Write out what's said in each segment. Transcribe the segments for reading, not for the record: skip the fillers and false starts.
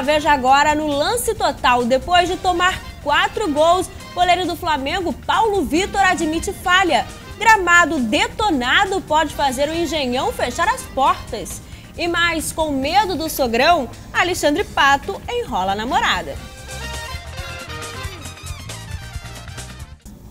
veja agora no lance total. Depois de tomar 4 gols, o goleiro do Flamengo, Paulo Vitor, admite falha. Gramado detonado pode fazer o Engenhão fechar as portas. E mais, com medo do sogrão, Alexandre Pato enrola a namorada.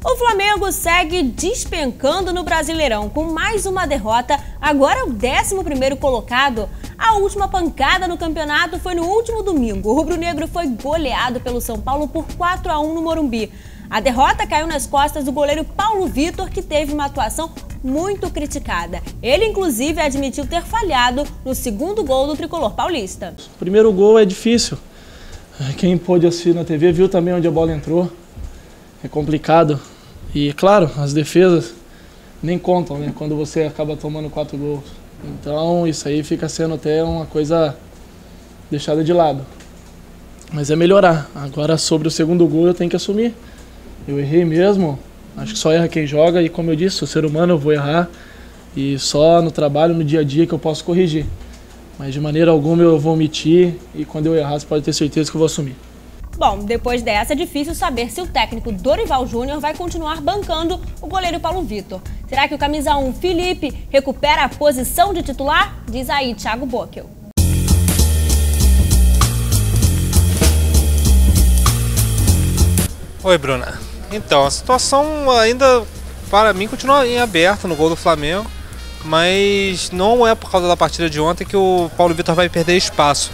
O Flamengo segue despencando no Brasileirão. Com mais uma derrota, agora é o 11º colocado. A última pancada no campeonato foi no último domingo. O rubro-negro foi goleado pelo São Paulo por 4-1 no Morumbi. A derrota caiu nas costas do goleiro Paulo Vitor, que teve uma atuação muito criticada. Ele, inclusive, admitiu ter falhado no segundo gol do tricolor paulista. O primeiro gol é difícil. Quem pôde assistir na TV viu também onde a bola entrou. É complicado. E, claro, as defesas nem contam, né? Quando você acaba tomando 4 gols. Então, isso aí fica sendo até uma coisa deixada de lado. Mas é melhorar. Agora, sobre o segundo gol, eu tenho que assumir. Eu errei mesmo. Acho que só erra quem joga. E, como eu disse, sou ser humano, eu vou errar. E só no trabalho, no dia a dia, que eu posso corrigir. Mas, de maneira alguma, eu vou omitir. E, quando eu errar, você pode ter certeza que eu vou assumir. Bom, depois dessa, é difícil saber se o técnico Dorival Júnior vai continuar bancando o goleiro Paulo Vitor. Será que o camisa 1, Felipe, recupera a posição de titular? Diz aí, Thiago Bockel. Oi, Bruna. Então, a situação ainda, para mim, continua em aberto no gol do Flamengo, mas não é por causa da partida de ontem que o Paulo Vitor vai perder espaço.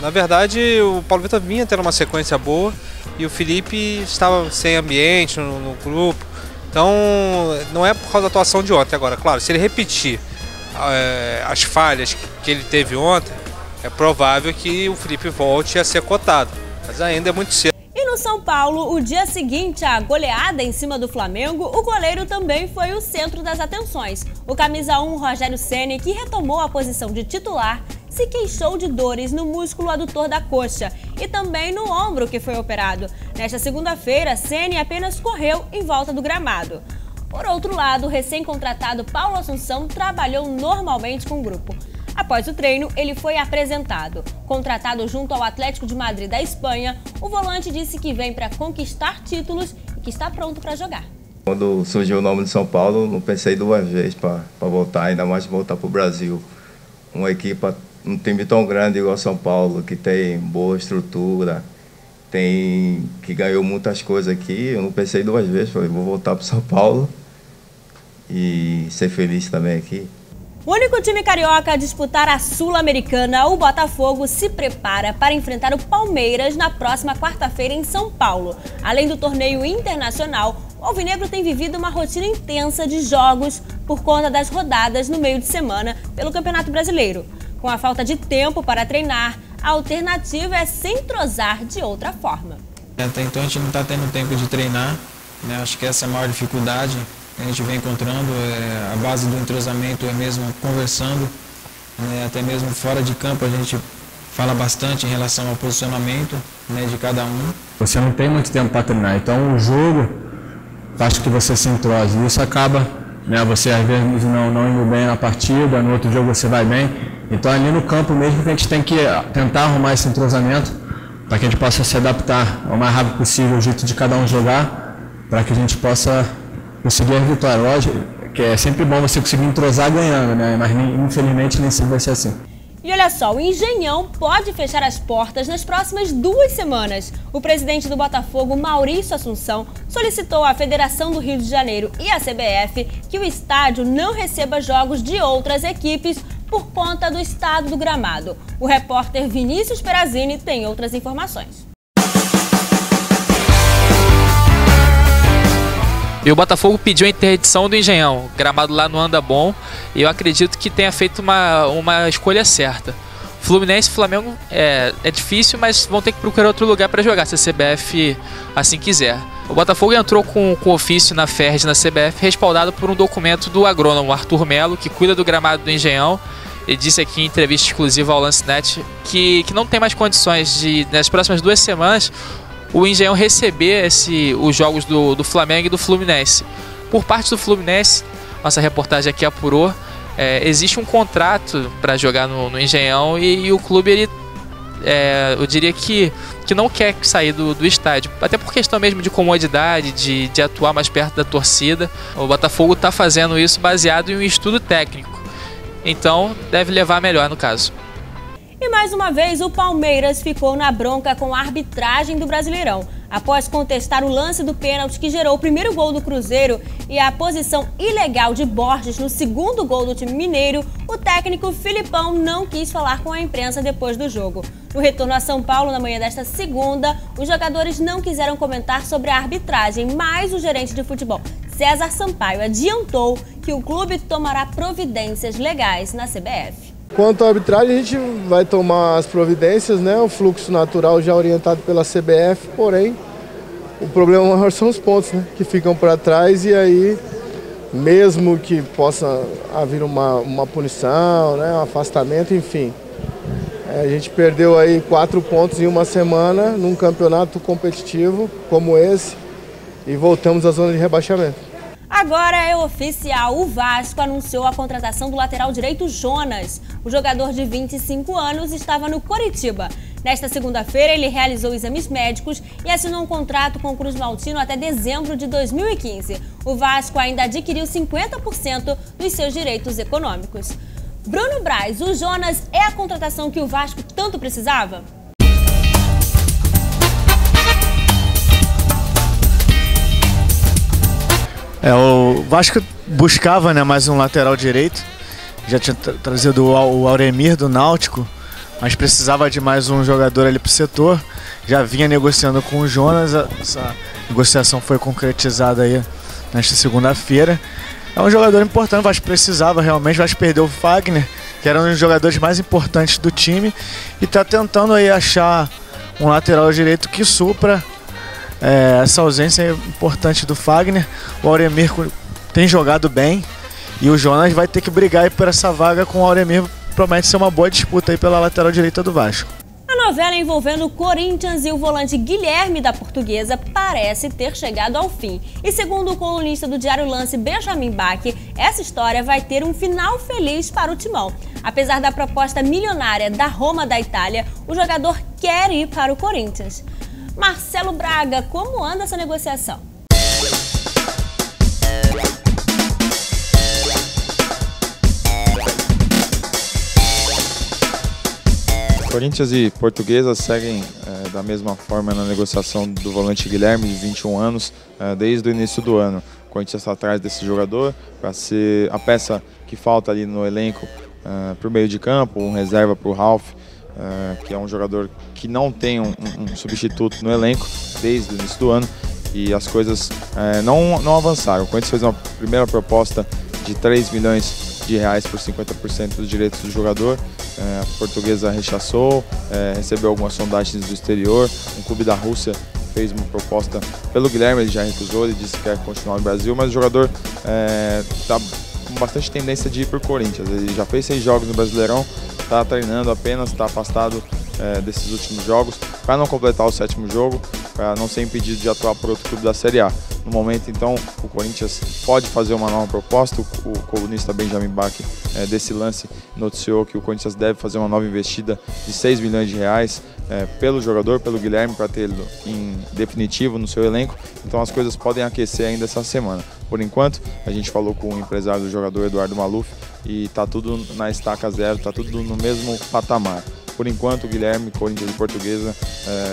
Na verdade, o Paulo Vitor vinha tendo uma sequência boa e o Felipe estava sem ambiente no grupo. Então, não é por causa da atuação de ontem. Agora, claro, se ele repetir as falhas que ele teve ontem, é provável que o Felipe volte a ser cotado. Mas ainda é muito cedo. E no São Paulo, o dia seguinte à goleada em cima do Flamengo, o goleiro também foi o centro das atenções. O camisa 1, Rogério Ceni, que retomou a posição de titular, se queixou de dores no músculo adutor da coxa e também no ombro que foi operado. Nesta segunda-feira, Ceni apenas correu em volta do gramado. Por outro lado, o recém-contratado Paulo Assunção trabalhou normalmente com o grupo. Após o treino, ele foi apresentado. Contratado junto ao Atlético de Madrid da Espanha, o volante disse que vem para conquistar títulos e que está pronto para jogar. Quando surgiu o nome de São Paulo, não pensei 2 vezes para voltar, ainda mais voltar para o Brasil. Uma equipe, um time tão grande igual São Paulo, que tem boa estrutura, que ganhou muitas coisas aqui, eu não pensei 2 vezes, falei, vou voltar para São Paulo e ser feliz também aqui. O único time carioca a disputar a Sul-Americana, o Botafogo, se prepara para enfrentar o Palmeiras na próxima quarta-feira em São Paulo. Além do torneio internacional, o alvinegro tem vivido uma rotina intensa de jogos por conta das rodadas no meio de semana pelo Campeonato Brasileiro. Com a falta de tempo para treinar, a alternativa é se entrosar de outra forma. Até então a gente não está tendo tempo de treinar, né? Acho que essa é a maior dificuldade que a gente vem encontrando. A base do entrosamento é mesmo conversando, né? Até mesmo fora de campo a gente fala bastante em relação ao posicionamento, né, de cada um. Você não tem muito tempo para treinar, então o jogo faz com que você se entrose. Isso acaba, né, você às vezes não indo bem na partida, no outro jogo você vai bem. Então ali no campo mesmo que a gente tem que tentar arrumar esse entrosamento para que a gente possa se adaptar ao mais rápido possível ao jeito de cada um jogar, para que a gente possa conseguir a vitória. Lógico que é sempre bom você conseguir entrosar ganhando, né? Mas infelizmente nem sempre vai ser assim. E olha só, o Engenhão pode fechar as portas nas próximas 2 semanas. O presidente do Botafogo, Maurício Assunção, solicitou à Federação do Rio de Janeiro e à CBF que o estádio não receba jogos de outras equipes por conta do estado do gramado. O repórter Vinícius Perazini tem outras informações. E o Botafogo pediu a interdição do Engenhão, gramado lá não anda bom, e eu acredito que tenha feito uma escolha certa. Fluminense e Flamengo é difícil, mas vão ter que procurar outro lugar para jogar, se a CBF assim quiser. O Botafogo entrou com ofício na FERJ na CBF, respaldado por um documento do agrônomo Arthur Melo, que cuida do gramado do Engenhão. Ele disse aqui em entrevista exclusiva ao Lancenet que não tem mais condições de, nas próximas 2 semanas, o Engenhão receber os jogos do Flamengo e do Fluminense. Por parte do Fluminense, nossa reportagem aqui apurou, existe um contrato para jogar no Engenhão e o clube ele eu diria que não quer sair do estádio, até por questão mesmo de comodidade, de atuar mais perto da torcida. O Botafogo está fazendo isso baseado em um estudo técnico, então deve levar melhor no caso. E mais uma vez o Palmeiras ficou na bronca com a arbitragem do Brasileirão. Após contestar o lance do pênalti que gerou o primeiro gol do Cruzeiro e a posição ilegal de Borges no segundo gol do time mineiro, o técnico Filipão não quis falar com a imprensa depois do jogo. No retorno a São Paulo na manhã desta segunda, os jogadores não quiseram comentar sobre a arbitragem, mas o gerente de futebol, César Sampaio, adiantou que o clube tomará providências legais na CBF. Quanto à arbitragem, a gente vai tomar as providências, né? O fluxo natural já orientado pela CBF, porém, o problema maior são os pontos, né? Que ficam para trás, e aí, mesmo que possa haver uma punição, né? Um afastamento, enfim. A gente perdeu aí 4 pontos em uma semana num campeonato competitivo como esse e voltamos à zona de rebaixamento. Agora é oficial, o Vasco anunciou a contratação do lateral direito Jonas. O jogador de 25 anos estava no Coritiba. Nesta segunda-feira, ele realizou exames médicos e assinou um contrato com o Cruz Maltino até dezembro de 2015. O Vasco ainda adquiriu 50% dos seus direitos econômicos. Bruno Braz, o Jonas é a contratação que o Vasco tanto precisava? O Vasco buscava, né, mais um lateral direito. Já tinha trazido o Auremir do Náutico, mas precisava de mais um jogador ali para o setor. Já vinha negociando com o Jonas, essa negociação foi concretizada aí nesta segunda-feira. É um jogador importante, o Vasco precisava realmente. O Vasco perdeu o Fagner, que era um dos jogadores mais importantes do time, e está tentando aí achar um lateral direito que supra essa ausência importante do Fagner. O Auremir tem jogado bem e o Jonas vai ter que brigar aí por essa vaga com o Auremir. Promete ser uma boa disputa aí pela lateral direita do Vasco. A novela envolvendo o Corinthians e o volante Guilherme da Portuguesa parece ter chegado ao fim. E segundo o colunista do Diário Lance, Benjamin Bach, essa história vai ter um final feliz para o Timão. Apesar da proposta milionária da Roma da Itália, o jogador quer ir para o Corinthians. Marcelo Braga, como anda essa negociação? Corinthians e Portuguesa seguem da mesma forma na negociação do volante Guilherme, de 21 anos, desde o início do ano. O Corinthians está atrás desse jogador para ser a peça que falta ali no elenco para o meio de campo, um reserva para o Ralf, que é um jogador que não tem um substituto no elenco desde o início do ano, e as coisas não avançaram. O Corinthians fez uma primeira proposta de 3 milhões de reais por 50% dos direitos do jogador. A Portuguesa rechaçou, recebeu algumas sondagens do exterior. Um clube da Rússia fez uma proposta pelo Guilherme, ele já recusou, ele disse que quer continuar no Brasil, mas o jogador está com bastante tendência de ir para o Corinthians. Ele já fez 6 jogos no Brasileirão, está treinando apenas, está afastado desses últimos jogos para não completar o 7º jogo, para não ser impedido de atuar por outro clube da Série A. No momento, então, o Corinthians pode fazer uma nova proposta. O colunista Benjamin Bach desse lance noticiou que o Corinthians deve fazer uma nova investida de 6 milhões de reais pelo jogador, pelo Guilherme, para tê-lo em definitivo no seu elenco. Então as coisas podem aquecer ainda essa semana. Por enquanto, a gente falou com o empresário do jogador, Eduardo Maluf, e está tudo na estaca zero, está tudo no mesmo patamar. Por enquanto, o Guilherme, Corinthians e Portuguesa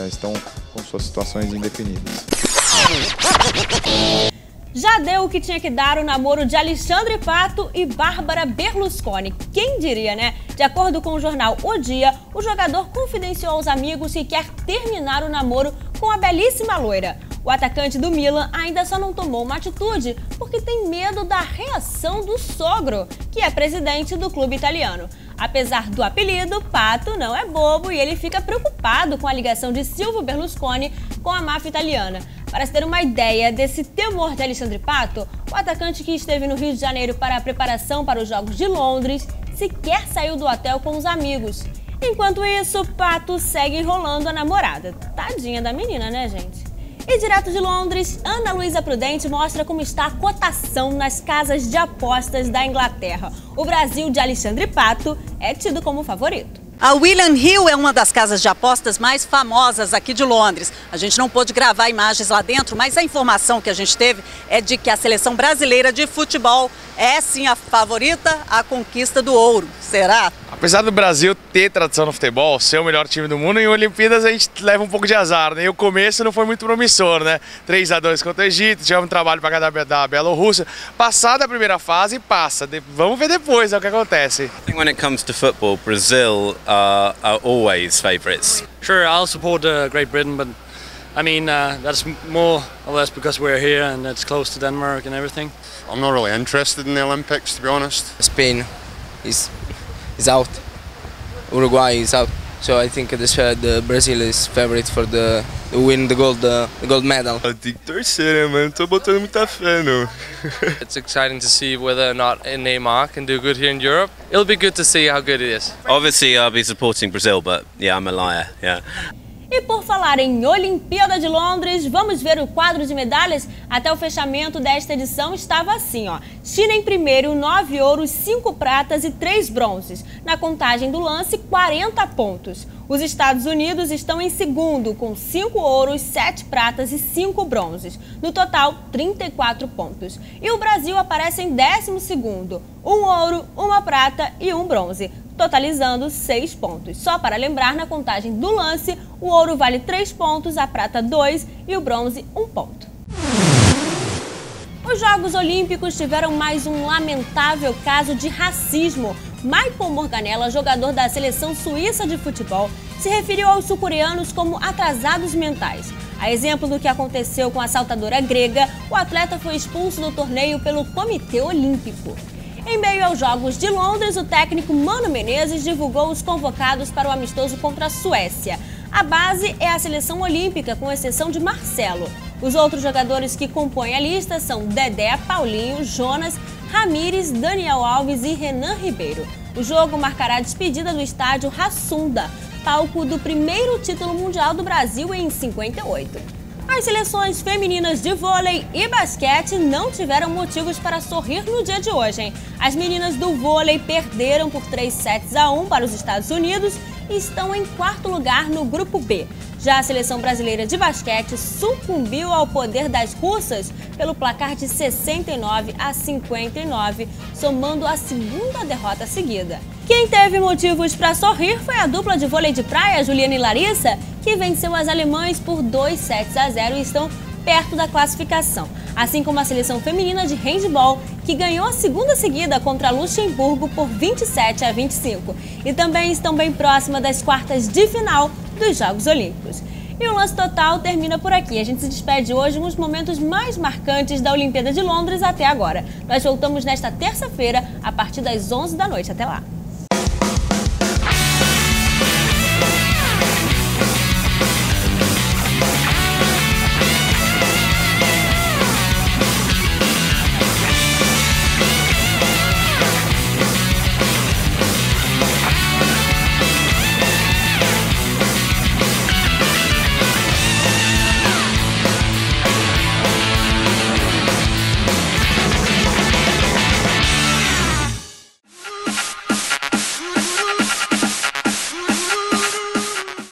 estão com suas situações indefinidas. Já deu o que tinha que dar o namoro de Alexandre Pato e Bárbara Berlusconi. Quem diria, né? De acordo com o jornal O Dia, o jogador confidenciou aos amigos que quer terminar o namoro com a belíssima loira. O atacante do Milan ainda só não tomou uma atitude porque tem medo da reação do sogro, que é presidente do clube italiano. Apesar do apelido, Pato não é bobo e ele fica preocupado com a ligação de Silvio Berlusconi com a máfia italiana. Para se ter uma ideia desse temor de Alexandre Pato, o atacante que esteve no Rio de Janeiro para a preparação para os Jogos de Londres sequer saiu do hotel com os amigos. Enquanto isso, Pato segue enrolando a namorada. Tadinha da menina, né, gente? E direto de Londres, Ana Luísa Prudente mostra como está a cotação nas casas de apostas da Inglaterra. O Brasil de Alexandre Pato é tido como favorito. A William Hill é uma das casas de apostas mais famosas aqui de Londres. A gente não pôde gravar imagens lá dentro, mas a informação que a gente teve é de que a seleção brasileira de futebol é sim a favorita à conquista do ouro. Será? Apesar do Brasil ter tradição no futebol, ser o melhor time do mundo, em Olimpíadas a gente leva um pouco de azar, né? E o começo não foi muito promissor, né? 3-2 contra o Egito, tivemos um trabalho para cada da Bielorrússia. Passada a primeira fase, passa. Vamos ver depois o que acontece. I think when it comes to football, Brazil are always favourites. Sure, I'll support Great Britain, but I mean that's more or less because we're here and it's close to Denmark and everything. I'm not really interested in the Olympics, to be honest. Spain is out. Uruguay is out. So I think the Brazil is favorite for the win the gold medal. Eu tenho que torcer, né, mano? Tô botando muita fé, não. It's exciting to see whether or not Neymar can do good here in Europe. It'll be good to see how good it is. Obviously, I'll be supporting Brazil, but yeah, I'm a liar. Yeah. E por falar em Olimpíada de Londres, vamos ver o quadro de medalhas? Até o fechamento desta edição estava assim, ó. China em primeiro, 9 ouros, 5 pratas e 3 bronzes. Na contagem do lance, 40 pontos. Os Estados Unidos estão em segundo, com 5 ouros, 7 pratas e 5 bronzes. No total, 34 pontos. E o Brasil aparece em 12º, 1 ouro, 1 prata e 1 bronze, totalizando 6 pontos. Só para lembrar, na contagem do lance, o ouro vale 3 pontos, a prata 2 e o bronze 1 ponto. Os Jogos Olímpicos tiveram mais um lamentável caso de racismo. Michael Morganella, jogador da seleção suíça de futebol, se referiu aos sul-coreanos como atrasados mentais. A exemplo do que aconteceu com a saltadora grega, o atleta foi expulso do torneio pelo Comitê Olímpico. Em meio aos Jogos de Londres, o técnico Mano Menezes divulgou os convocados para o amistoso contra a Suécia. A base é a seleção olímpica, com exceção de Marcelo. Os outros jogadores que compõem a lista são Dedé, Paulinho, Jonas, Ramires, Daniel Alves e Renan Ribeiro. O jogo marcará a despedida do estádio Rassunda, palco do primeiro título mundial do Brasil em 58. As seleções femininas de vôlei e basquete não tiveram motivos para sorrir no dia de hoje, hein? As meninas do vôlei perderam por 3-1 para os Estados Unidos e estão em 4º lugar no grupo B. Já a seleção brasileira de basquete sucumbiu ao poder das russas pelo placar de 69-59, somando a 2ª derrota seguida. Quem teve motivos para sorrir foi a dupla de vôlei de praia, Juliana e Larissa, que venceu as alemães por 2-0 e estão perto da classificação. Assim como a seleção feminina de handebol, que ganhou a 2ª seguida contra Luxemburgo por 27-25. E também estão bem próxima das quartas de final dos Jogos Olímpicos. E o Lance Total termina por aqui. A gente se despede hoje nos momentos mais marcantes da Olimpíada de Londres até agora. Nós voltamos nesta terça-feira, a partir das 11 da noite. Até lá!